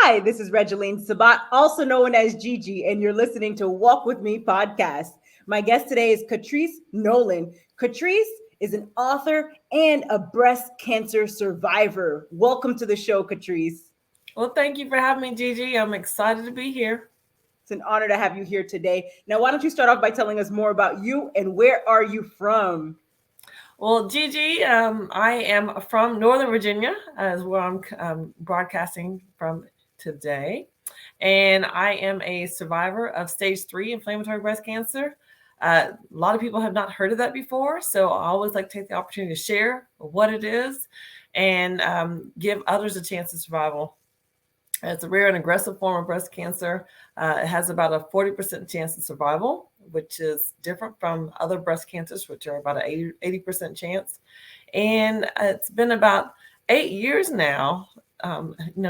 Hi, this is Regeline Sabat, also known as Gigi, and you're listening to Walk With Me podcast. My guest today is Catrice Nolen. Catrice is an author and a breast cancer survivor. Welcome to the show, Catrice. Well, thank you for having me, Gigi. I'm excited to be here. It's an honor to have you here today. Now, why don't you start off by telling us more about you and where are you from? Well, Gigi, I am from Northern Virginia, is where I'm broadcasting from today. And I am a survivor of stage 3 inflammatory breast cancer. A lot of people have not heard of that before, so I always like to take the opportunity to share what it is and give others a chance of survival. It's a rare and aggressive form of breast cancer. It has about a 40% chance of survival, which is different from other breast cancers, which are about an 80% chance. And it's been about 8 years now.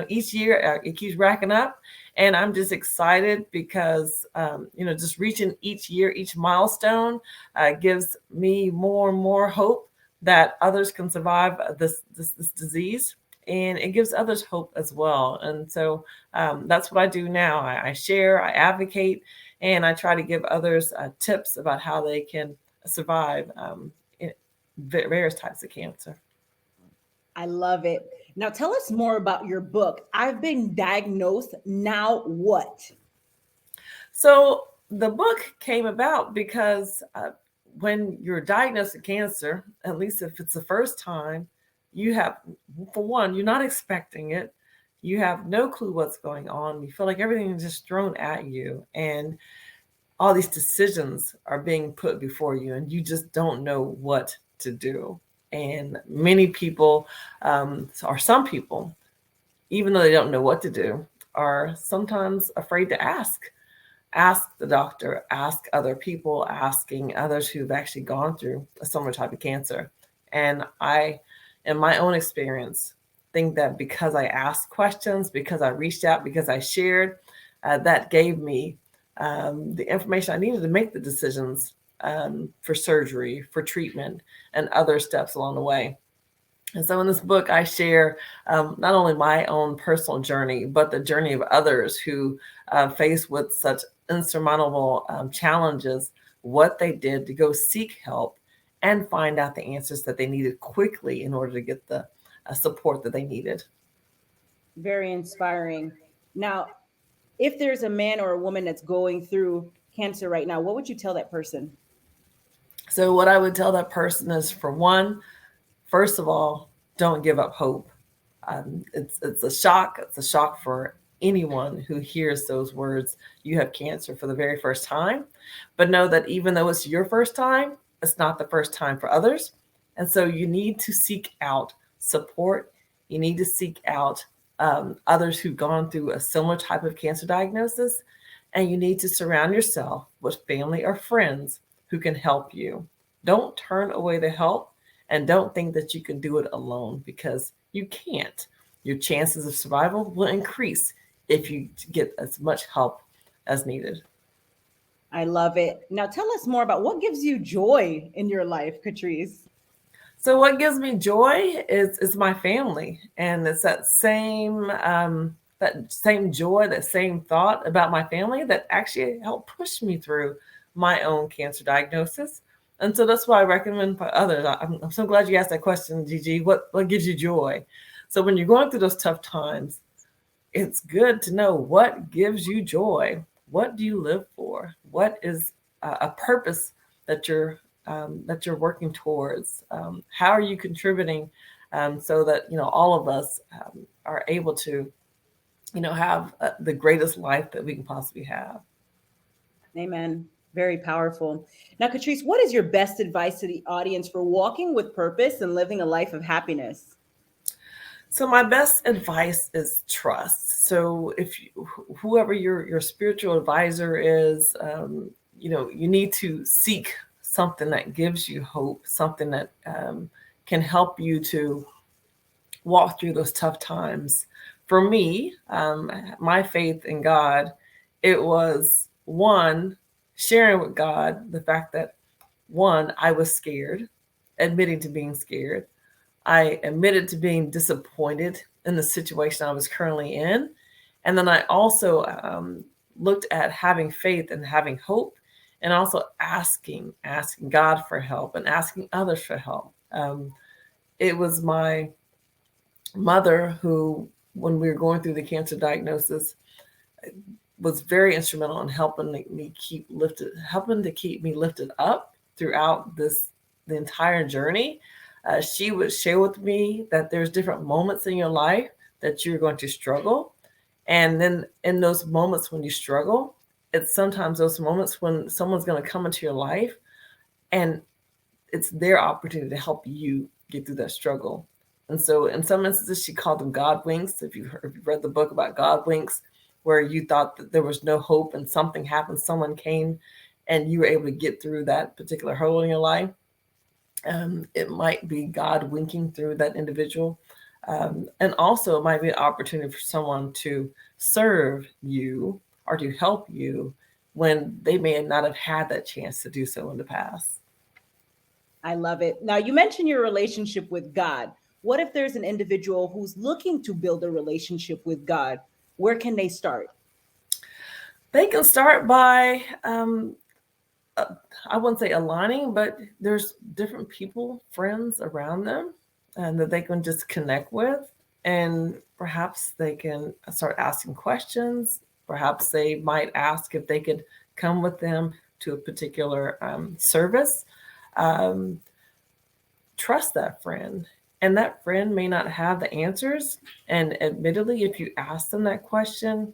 Each year it keeps racking up. And I'm just excited because, just reaching each year, each milestone gives me more and more hope that others can survive this disease, and it gives others hope as well. And so that's what I do now. I share, I advocate, and I try to give others tips about how they can survive various types of cancer. I love it. Now, tell us more about your book. I've been diagnosed. Now what? So the book came about because when you're diagnosed with cancer, at least if it's the first time, you have, for one, you're not expecting it. You have no clue what's going on. You feel like everything is just thrown at you, and all these decisions are being put before you, and you just don't know what to do. And many people, or some people, even though they don't know what to do, are sometimes afraid to ask the doctor, ask other people, asking others who've actually gone through a similar type of cancer. And I, in my own experience, think that because I asked questions, because I reached out, because I shared, that gave me the information I needed to make the decisions for surgery, for treatment, and other steps along the way. And so in this book, I share not only my own personal journey, but the journey of others who faced with such insurmountable challenges, what they did to go seek help and find out the answers that they needed quickly in order to get the support that they needed. Very inspiring. Now, if there's a man or a woman that's going through cancer right now, what would you tell that person? So what I would tell that person is, for one, first of all, don't give up hope. It's a shock. It's a shock for anyone who hears those words. You have cancer for the very first time, but know that even though it's your first time, it's not the first time for others. And so you need to seek out support. You need to seek out others who've gone through a similar type of cancer diagnosis, and you need to surround yourself with family or friends who can help you. Don't turn away the help, and don't think that you can do it alone, because you can't. Your chances of survival will increase if you get as much help as needed. I love it. Now, tell us more about what gives you joy in your life, Catrice. So what gives me joy is my family, and it's that same joy, that same thought about my family that actually helped push me through my own cancer diagnosis. And so that's why I recommend for others. I'm so glad you asked that question, Gigi. What gives you joy? So when you're going through those tough times, it's good to know what gives you joy. What do you live for? What is a purpose that you're working towards? How are you contributing, so that all of us are able to have the greatest life that we can possibly have. Amen. Very powerful. Now, Catrice, what is your best advice to the audience for walking with purpose and living a life of happiness? So my best advice is trust. So if whoever your spiritual advisor is, you need to seek something that gives you hope, something that can help you to walk through those tough times. For me, my faith in God, it was, one, sharing with God the fact that, one, I was scared, admitting to being scared. I admitted to being disappointed in the situation I was currently in. And then I also looked at having faith and having hope, and also asking God for help and asking others for help. It was my mother who, when we were going through the cancer diagnosis, was very instrumental in helping me keep me lifted up throughout the entire journey. She would share with me that there's different moments in your life that you're going to struggle. And then in those moments when you struggle, it's sometimes those moments when someone's going to come into your life and it's their opportunity to help you get through that struggle. And so in some instances, she called them God winks. If you've read the book about God winks, where you thought that there was no hope and something happened, someone came and you were able to get through that particular hurdle in your life. It might be God winking through that individual. And also it might be an opportunity for someone to serve you or to help you when they may not have had that chance to do so in the past. I love it. Now, you mentioned your relationship with God. What if there's an individual who's looking to build a relationship with God? Where can they start? They can start by, I wouldn't say aligning, but there's different people, friends around them, and that they can just connect with. And perhaps they can start asking questions. Perhaps they might ask if they could come with them to a particular service. Trust that friend. And that friend may not have the answers. And admittedly, if you ask them that question,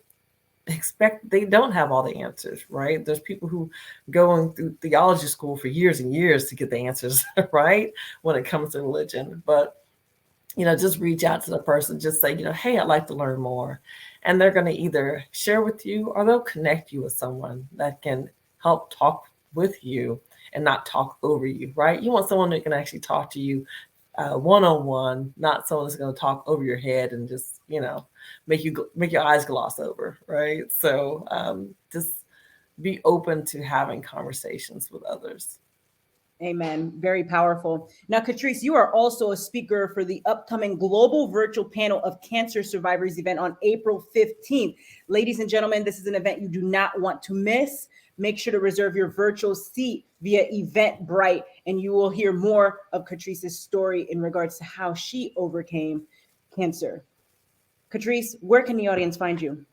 expect they don't have all the answers, right? There's people who going through theology school for years and years to get the answers, right? When it comes to religion. But just reach out to the person, just say, hey, I'd like to learn more. And they're going to either share with you or they'll connect you with someone that can help talk with you and not talk over you, right? You want someone that can actually talk to you one-on-one, not someone that's going to talk over your head and just, make your eyes gloss over, right? So just be open to having conversations with others. Amen. Very powerful. Now, Katrece, you are also a speaker for the upcoming Global Virtual Panel of Cancer Survivors event on April 15th. Ladies and gentlemen, this is an event you do not want to miss. Make sure to reserve your virtual seat via Eventbrite, and you will hear more of Katrece's story in regards to how she overcame cancer. Katrece, where can the audience find you?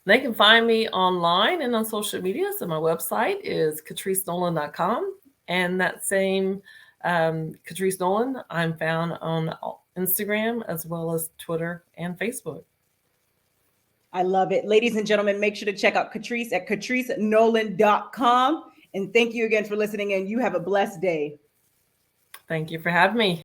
They can find me online and on social media. So my website is KatreceNolen.com. And that same Katrece Nolen, I'm found on Instagram as well as Twitter and Facebook. I love it. Ladies and gentlemen, make sure to check out Katrece at KatreceNolen.com. And thank you again for listening, and you have a blessed day. Thank you for having me.